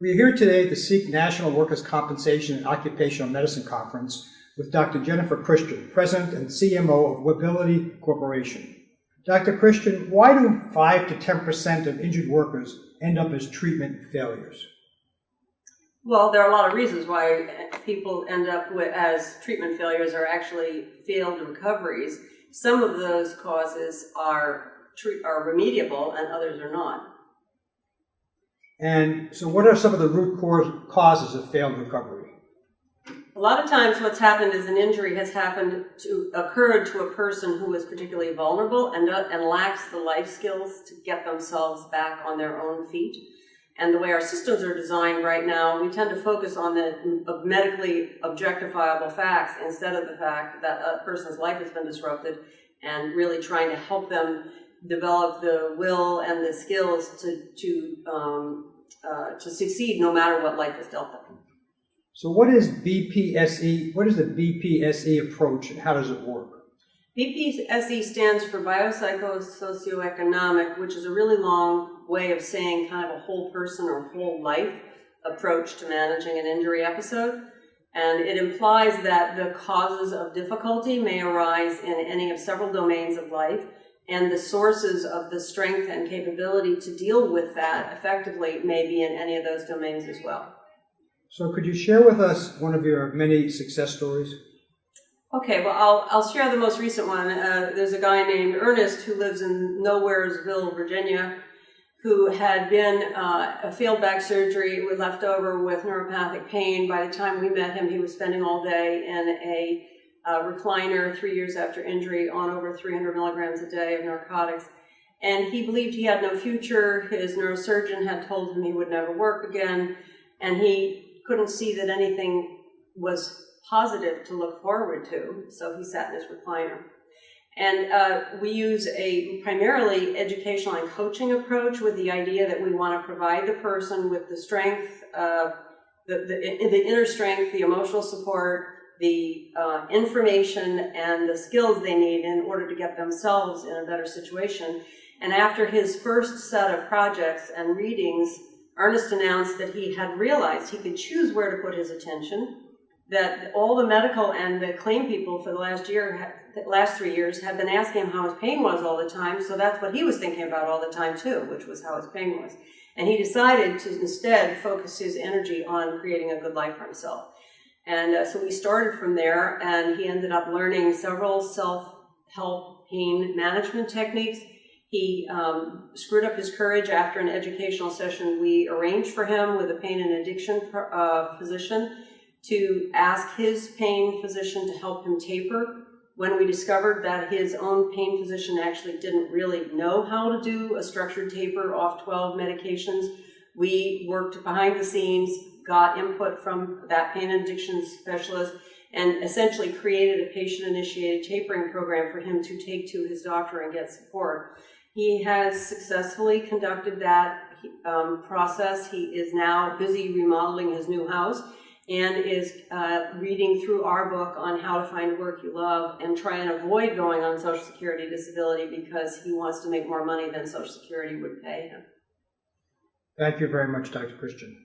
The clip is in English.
We are here today at the SEAK National Workers' Compensation and Occupational Medicine Conference with Dr. Jennifer Christian, President and CMO of Mobility Corporation. Dr. Christian, why do 5 to 10% of injured workers end up as treatment failures? Well, there are a lot of reasons why people end up as treatment failures or actually failed recoveries. Some of those causes are remediable and others are not. And so what are some of the root causes of failed recovery? A lot of times what's happened is an injury has occurred to a person who is particularly vulnerable and lacks the life skills to get themselves back on their own feet. And the way our systems are designed right now, we tend to focus on the medically objectifiable facts instead of the fact that a person's life has been disrupted, and really trying to help them develop the will and the skills to succeed no matter what life has dealt them. So what is BPSE? What is the BPSE approach and how does it work? BPSE stands for biopsychosocioeconomic, which is a really long way of saying kind of a whole person or whole life approach to managing an injury episode. And it implies that the causes of difficulty may arise in any of several domains of life, and the sources of the strength and capability to deal with that effectively may be in any of those domains as well. So could you share with us one of your many success stories? Okay, well, I'll share the most recent one. There's a guy named Ernest who lives in Nowheresville, Virginia, who had been a failed back surgery with leftover with neuropathic pain. By the time we met him, he was spending all day in a recliner 3 years after injury on over 300 milligrams a day of narcotics. And he believed he had no future. His neurosurgeon had told him he would never work again, and he couldn't see that anything was positive to look forward to, so he sat in his recliner. And we use a primarily educational and coaching approach with the idea that we want to provide the person with the strength, the inner strength, the emotional support, the information and the skills they need in order to get themselves in a better situation. And after his first set of projects and readings, Ernest announced that he had realized he could choose where to put his attention, that all the medical and the claim people for the last 3 years had been asking him how his pain was all the time, so that's what he was thinking about all the time too, which was how his pain was. And he decided to instead focus his energy on creating a good life for himself. And so we started from there, and he ended up learning several self-help pain management techniques. He screwed up his courage after an educational session we arranged for him with a pain and addiction physician to ask his pain physician to help him taper. When we discovered that his own pain physician actually didn't really know how to do a structured taper off 12 medications, we worked behind the scenes, got input from that pain and addiction specialist, and essentially created a patient-initiated tapering program for him to take to his doctor and get support. He has successfully conducted that process. He is now busy remodeling his new house and is reading through our book on how to find work you love and try and avoid going on Social Security disability because he wants to make more money than Social Security would pay him. Thank you very much, Dr. Christian.